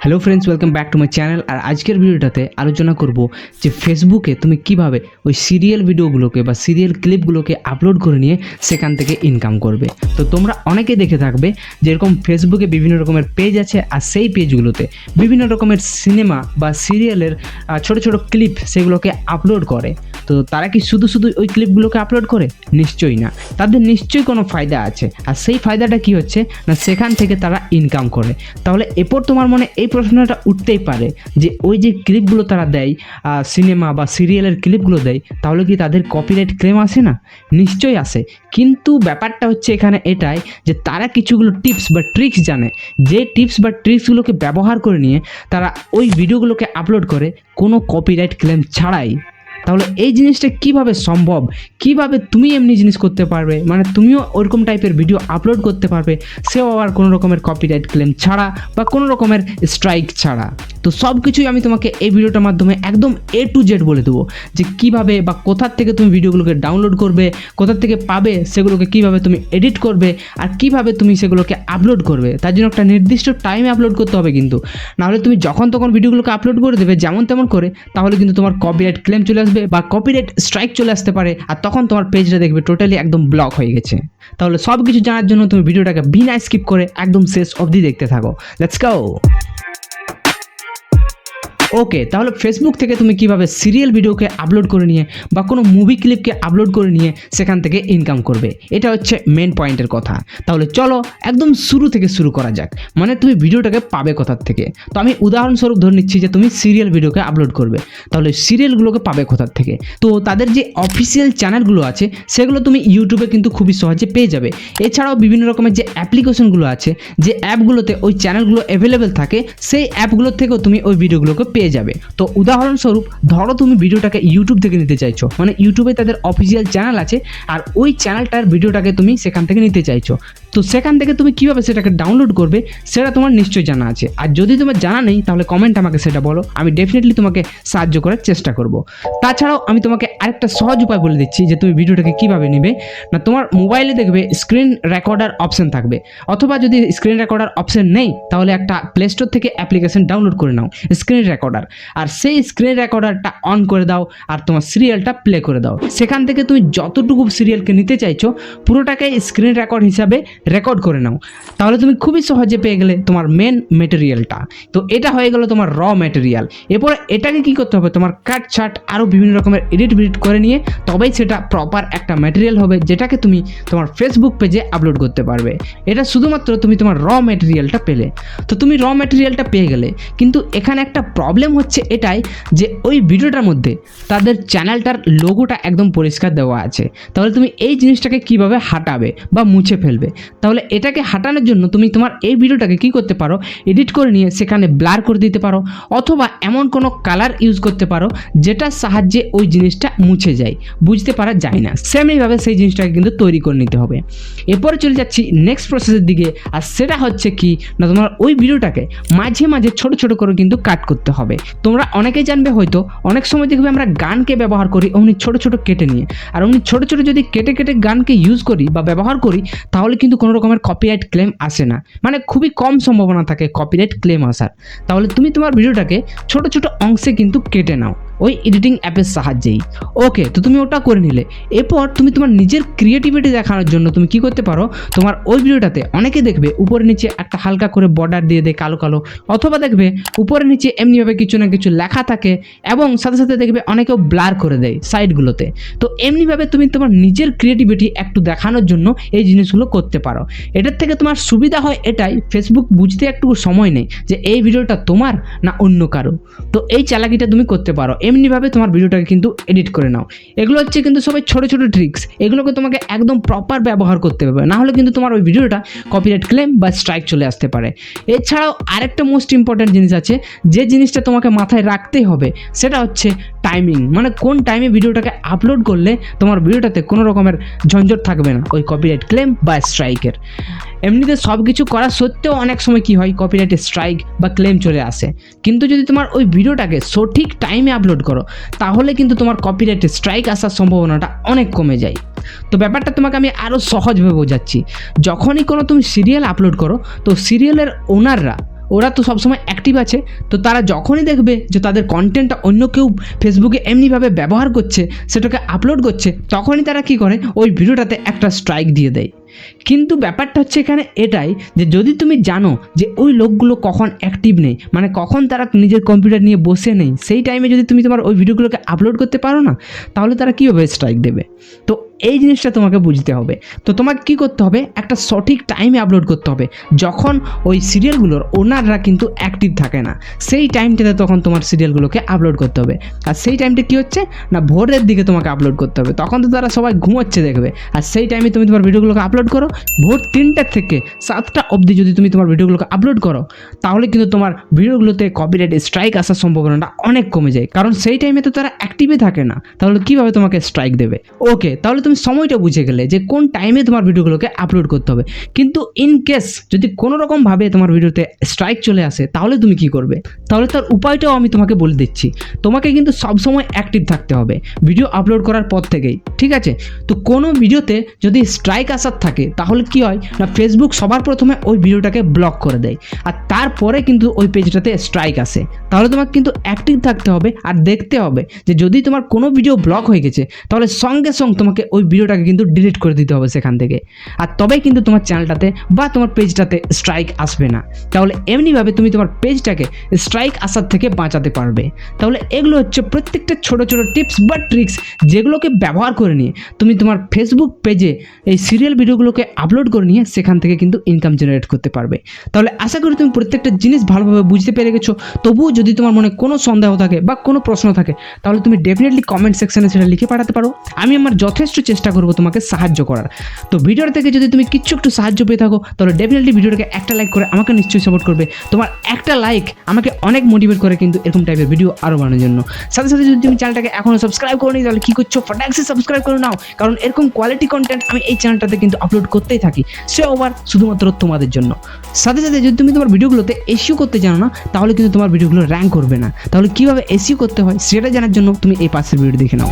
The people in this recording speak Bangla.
Hello friends, welcome back to my channel. আর আজকের ভিডিওটাতে আলোচনা করব যে ফেসবুকে তুমি কিভাবে ওই সিরিয়াল ভিডিওগুলোকে বা সিরিয়াল ক্লিপগুলোকে আপলোড করে নিয়ে সেখান থেকে ইনকাম করবে। তো তোমরা অনেকে দেখে থাকবে যেরকম ফেসবুকে বিভিন্ন রকমের পেজ আছে, আর সেই পেজগুলোতে বিভিন্ন রকমের সিনেমা বা সিরিয়ালের ছোট ছোট ক্লিপ সেগুলোকে আপলোড করে। তো তারা কি শুধু ওই ক্লিপগুলোকে আপলোড করে? নিশ্চয়ই না, তাদের নিশ্চয়ই কোনো ফায়দা আছে। আর সেই ফায়দাটা কি হচ্ছে না, সেখান থেকে তারা ইনকাম করে। তাহলে এরপর তোমার মনে এই প্রশ্নটা উঠতেই পারে যে ওই যে ক্লিপগুলো তারা দেয়, সিনেমা বা সিরিয়ালের ক্লিপগুলো দেয়, তাহলে কি তাদের কপিরাইট ক্লেম আসে না? নিশ্চয়ই আসে। কিন্তু ব্যাপারটা হচ্ছে এখানে এটাই যে তারা কিছুগুলো টিপস বা ট্রিক্স জানে, যে টিপস বা ট্রিক্সগুলোকে ব্যবহার করে নিয়ে তারা ওই ভিডিওগুলোকে আপলোড করে কোনো কপিরাইট ক্লেম ছাড়াই। তাহলে এই জিনিসটা কিভাবে সম্ভব, কিভাবে তুমি এমনি জিনিস করতে পারবে, মানে তুমিও ওরকম টাইপের ভিডিও আপলোড করতে পারবে, সেও আবার কোনো রকমের কপিরাইট ক্লেম ছাড়া বা কোনো রকমের স্ট্রাইক ছাড়া। তো সব কিছুই আমি তোমাকে এই ভিডিওটার মাধ্যমে একদম A to Z বলে দেবো যে কিভাবে বা কোথার থেকে তুমি ভিডিওগুলোকে ডাউনলোড করবে, কোথার থেকে পাবে, সেগুলোকে কিভাবে তুমি এডিট করবে, আর কিভাবে তুমি সেগুলোকে আপলোড করবে। তার জন্য একটা নির্দিষ্ট টাইমে আপলোড করতে হবে, কিন্তু নাহলে তুমি যখন তখন ভিডিওগুলোকে আপলোড করে দেবে যেমন তেমন করে, তাহলে কিন্তু তোমার কপিরাইট ক্লেম চলে আসবে বা কপিরাইট স্ট্রাইক চলে আসতে পারে, আর তখন তোমার পেজটা দেখবে টোটালি একদম ব্লক হয়ে গেছে। তাহলে সব কিছু জানার জন্য তুমি ভিডিওটাকে বিনা স্কিপ করে একদম শেষ অবধি দেখতে থাকো। Let's go. ওকে, তাহলে ফেসবুক থেকে তুমি কিভাবে সিরিয়াল ভিডিওকে আপলোড করে নিয়ে বা কোনো মুভি ক্লিপকে আপলোড করে নিয়ে সেখান থেকে ইনকাম করবে, এটা হচ্ছে মেন পয়েন্টের কথা। তাহলে চলো একদম শুরু থেকে শুরু করা যাক। মানে তুমি ভিডিওটাকে পাবে কোথার থেকে। তো আমি উদাহরণস্বরূপ ধরে নিচ্ছি যে তুমি সিরিয়াল ভিডিওকে আপলোড করবে, তাহলে সিরিয়ালগুলোকে পাবে কোথার থেকে? তো তাদের যে অফিসিয়াল চ্যানেলগুলো আছে সেগুলো তুমি ইউটিউবে কিন্তু খুবই সহজে পেয়ে যাবে। এছাড়াও বিভিন্ন রকমের যে অ্যাপ্লিকেশনগুলো আছে, যে অ্যাপগুলোতে ওই চ্যানেলগুলো অ্যাভেলেবেল থাকে, সেই অ্যাপগুলোর থেকেও তুমি ওই ভিডিওগুলোকে পেয়ে যাবে। তো উদাহরণস্বরূপ ধরো তুমি ভিডিওটাকে ইউটিউব থেকে নিতে চাইছো, মানে ইউটিউবে তাদের অফিসিয়াল চ্যানেল আছে, আর ওই চ্যানেলটার ভিডিওটাকে তুমি সেখান থেকে নিতে চাইছো। তো সেখান থেকে তুমি কিভাবে সেটাকে ডাউনলোড করবে সেটা তোমার নিশ্চয়ই জানা আছে। আর যদি তোমার জানা নেই তাহলে কমেন্ট আমাকে সেটা বলো, আমি ডেফিনেটলি তোমাকে সাহায্য করার চেষ্টা করব। তাছাড়াও আমি তোমাকে আরেকটা সহজ উপায় বলে দিচ্ছি যে তুমি ভিডিওটাকে কিভাবে নিবে। না, তোমার মোবাইলে দেখবে স্ক্রিন রেকর্ডার অপশন থাকবে, অথবা যদি স্ক্রিন রেকর্ডার অপশন নেই তাহলে একটা প্লে স্টোর থেকে অ্যাপ্লিকেশন ডাউনলোড করে নাও স্ক্রিন রেকর্ডার, আর সেই স্ক্রিন রেকর্ডারটা অন করে দাও আর তোমার সিরিয়ালটা প্লে করে দাও। সেখান থেকে তুমি যতটুকু সিরিয়ালকে নিতে চাইছো পুরোটাকে স্ক্রিন রেকর্ড হিসাবে রেকর্ড করে নাও। তাহলে তুমি খুবই সহজে পেয়ে গেলে তোমার মেন মেটেরিয়ালটা। তো এটা হয়ে গেল তোমার র মেটেরিয়াল। এরপরে এটাকে কি করতে হবে, তোমার কাট ছাট আরও বিভিন্ন রকমের এডিট করে নিয়ে তবেই সেটা প্রপার একটা ম্যাটেরিয়াল হবে, যেটাকে তুমি তোমার ফেসবুক পেজে আপলোড করতে পারবে। এটা শুধুমাত্র তুমি তোমার র মেটেরিয়ালটা পেলে। তো তুমি র মেটেরিয়ালটা পেয়ে গেলে, কিন্তু এখানে একটা প্রবলেম হচ্ছে এটাই যে ওই ভিডিওটার মধ্যে তাদের চ্যানেলটার লোগোটা একদম পরিষ্কার দেওয়া আছে। তাহলে তুমি এই জিনিসটাকে কিভাবে হাঁটাবে বা মুছে ফেলবে? তাহলে এটাকে হাঁটানোর জন্য তুমি তোমার এই ভিডিওটাকে কি করতে পারো, এডিট করে নিয়ে সেখানে ব্লার করে দিতে পারো, অথবা এমন কোনো কালার ইউজ করতে পারো যেটার সাহায্যে ওই জিনিসটা মুছে যায়, বুঝতে পারা যায় না। সেমনিভাবে সেই জিনিসটাকে কিন্তু তৈরি করে নিতে হবে। এরপরে চলে যাচ্ছি নেক্সট প্রসেসের দিকে, আর সেটা হচ্ছে কি না, তোমার ওই ভিডিওটাকে মাঝে মাঝে ছোট ছোট করে কিন্তু কাট করতে হবে। তোমরা অনেকেই জানবে হয়তো অনেক সময় দেখবে আমরা গানকে ব্যবহার করি অমনি ছোট ছোট কেটে নিয়ে, আর অমনি ছোট ছোট যদি কেটে কেটে গানকে ইউজ করি বা ব্যবহার করি তাহলে কিন্তু কোনো রকমের কপিরাইট ক্লেম আসে না, মানে খুবই কম সম্ভাবনা থাকে কপিরাইট ক্লেম আসার। তাহলে তুমি তোমার ভিডিওটাকে ছোট ছোট অংশে কিন্তু কেটে নাও ওই এডিটিং অ্যাপের সাহায্যেই। ওকে, তো তুমি ওটা করে নিলে। এরপর তুমি তোমার নিজের ক্রিয়েটিভিটি দেখানোর জন্য তুমি কি করতে পারো, তোমার ওই ভিডিওটাতে অনেকে দেখবে উপরে নিচে একটা হালকা করে বর্ডার দিয়ে দেয় কালো কালো, অথবা দেখবে উপরে নিচে এমনিভাবে কিছু না কিছু লেখা থাকে, এবং সাথে সাথে দেখবে অনেকেও ব্লার করে দেয় সাইডগুলোতে। তো এমনিভাবে তুমি তোমার নিজের ক্রিয়েটিভিটি একটু দেখানোর জন্য এই জিনিসগুলো করতে পারো। এটার থেকে তোমার সুবিধা হয় এটাই, ফেসবুক বুঝতে একটু সময় নেই যে এই ভিডিওটা তোমার না অন্য কারো। তো এই চালাকিটা তুমি করতে পারো, এমনিভাবে তোমার ভিডিওটাকে কিন্তু এডিট করে নাও। এগুলো হচ্ছে কিন্তু সবাই ছোট ছোট ট্রিক্স, এগুলোকে তোমাকে একদম প্রপার ব্যবহার করতে হবে, না হলে কিন্তু তোমার ওই ভিডিওটা কপিরাইট ক্লেম বা স্ট্রাইক চলে আসতে পারে। এছাড়াও আরেকটা মোস্ট ইম্পর্ট্যান্ট জিনিস আছে, যে জিনিসটা তোমাকে মাথায় রাখতেই হবে, সেটা হচ্ছে টাইমিং। মানে কোন টাইমে ভিডিওটাকে আপলোড করলে তোমার ভিডিওটাতে কোনো রকমের ঝঞ্ঝট থাকবে না ওই কপিরাইট ক্লেম বা স্ট্রাইকের। এমনিতে সব কিছু করা সত্ত্বেও অনেক সময় কি হয়, কপিরাইট স্ট্রাইক বা ক্লেম চলে আসে। কিন্তু যদি তোমার ওই ভিডিওটাকে সঠিক টাইমে আপলোড করো তাহলে কিন্তু তোমার কপিরাইট স্ট্রাইক আসার সম্ভাবনাটা অনেক কমে যায়। তো ব্যাপারটা তোমাকে আমি আরও সহজভাবে বোঝাচ্ছি। যখনই কোনো তুমি সিরিয়াল আপলোড করো তো সিরিয়ালের ওনাররা ওরা তো সবসময় অ্যাক্টিভ আছে, তো তারা যখনই দেখবে যে তাদের কন্টেন্টটা অন্য কেউ ফেসবুকে এমনিভাবে ব্যবহার করছে, সেটাকে আপলোড করছে, তখনই তারা কি করে ওই ভিডিওটাতে একটা স্ট্রাইক দিয়ে দেয়। কিন্তু ব্যাপারটা হচ্ছে এখানে এটাই যে যদি তুমি জানো যে ওই লোকগুলো কখন অ্যাক্টিভ নেই, মানে কখন তারা নিজের কম্পিউটার নিয়ে বসে নেই, সেই টাইমে যদি তুমি তোমার ওই ভিডিওগুলোকে আপলোড করতে পারো না, তাহলে তারা কীভাবে স্ট্রাইক দেবে? তো এই জিনিসটা তোমাকে বুঝতে হবে। তো তোমাকে কী করতে হবে, একটা সঠিক টাইমে আপলোড করতে হবে যখন ওই সিরিয়ালগুলোর ওনাররা কিন্তু অ্যাক্টিভ থাকে না, সেই টাইমটাতে তখন তোমার সিরিয়ালগুলোকে আপলোড করতে হবে। আর সেই টাইমটা কী হচ্ছে না, ভোরের দিকে তোমাকে আপলোড করতে হবে, তখন তো তারা সবাই ঘুমোচ্ছে দেখবে। আর সেই টাইমে তুমি তোমার ভিডিওগুলোকে আপলোড করো, ভোর 3টা থেকে 7টা অবধি যদি তুমি তোমার ভিডিওগুলোকে আপলোড করো, তাহলে কিন্তু তোমার ভিডিওগুলোতে কপিরাইট স্ট্রাইক আসার সম্ভাবনাটা অনেক কমে যায়, কারণ সেই টাইমে তো তারা অ্যাক্টিভই থাকে না, তাহলে কীভাবে তোমাকে স্ট্রাইক দেবে? ওকে, তাহলে তুমি সময়টা বুঝে গেলে যে কোন টাইমে তোমার ভিডিওগুলোকে আপলোড করতে হবে। কিন্তু ইন কেস যদি কোনো রকমভাবে তোমার ভিডিওতে স্ট্রাইক চলে আসে, তাহলে তুমি কি করবে? তাহলে তার উপায়টাও আমি তোমাকে বলে দিচ্ছি। তোমাকে কিন্তু সবসময় অ্যাক্টিভ থাকতে হবে ভিডিও আপলোড করার পর থেকেই, ঠিক আছে? তো কোনো ভিডিওতে যদি স্ট্রাইক আসার থাকে, তাহলে কি হয় না, ফেসবুক সবার প্রথমে ওই ভিডিওটাকে ব্লক করে দেয়, আর তারপরে কিন্তু ওই পেজটাতে স্ট্রাইক আসে। তাহলে তোমাকে কিন্তু অ্যাক্টিভ থাকতে হবে আর দেখতে হবে যে যদি তোমার কোনো ভিডিও ব্লক হয়ে গেছে, তাহলে সঙ্গে সঙ্গে তোমাকে ওই ভিডিওটাকে কিন্তু ডিলিট করে দিতে হবে সেখান থেকে, আর তবেই কিন্তু তোমার চ্যানেলটাতে বা তোমার পেজটাতে স্ট্রাইক আসবে না। তাহলে এমনিভাবে তুমি তোমার পেজটাকে স্ট্রাইক আসার থেকে বাঁচাতে পারবে। তাহলে এগুলো হচ্ছে প্রত্যেকটা ছোট ছোট টিপস বা ট্রিক্স, যেগুলোকে ব্যবহার করে নিয়ে তুমি তোমার ফেসবুক পেজে এই সিরিয়াল ভিডিওগুলোকে আপলোড করে নিয়ে সেখান থেকে কিন্তু ইনকাম জেনারেট করতে পারবে। তাহলে আশা করি তুমি প্রত্যেকটা জিনিস ভালোভাবে বুঝতে পেরে গেছো। তবুও যদি তোমার মনে কোনো সন্দেহ থাকে বা কোনো প্রশ্ন থাকে, তাহলে তুমি ডেফিনেটলি কমেন্ট সেকশনে সেটা লিখে পাঠাতে পারো। আমি আমার যথেষ্ট চেষ্টা করবো তোমাকে সাহায্য করার। তো ভিডিওর থেকে যদি তুমি কিচ্ছু একটু সাহায্য পেয়ে থাকো, তাহলে ডেফিনেটলি ভিডিওটাকে একটা লাইক করে আমাকে নিশ্চয়ই সাপোর্ট করবে। তোমার একটা লাইক আমাকে অনেক মোটিভেট করে কিন্তু এরকম টাইপের ভিডিও আরও বানানোর জন্য। সাথে সাথে যদি তুমি চ্যানেলটাকে এখনও সাবস্ক্রাইব করো নি, তাহলে কী করছো, ফটাক্সে সাবস্ক্রাইব করে নাও, কারণ এরকম কোয়ালিটি কন্টেন্ট আমি এই চ্যানেলটাতে কিন্তু আপলোড করতেই থাকি, সে ওভার শুধুমাত্র তোমাদের জন্য। সাথে সাথে যদি তুমি তোমার ভিডিওগুলোতে এসইও করতে জানো না, তাহলে কিন্তু তোমার ভিডিওগুলো র্যাঙ্ক করবে না। তাহলে কীভাবে এসইও করতে হয় সেটা জানার জন্য তুমি এই পাশের ভিডিও দেখে নাও।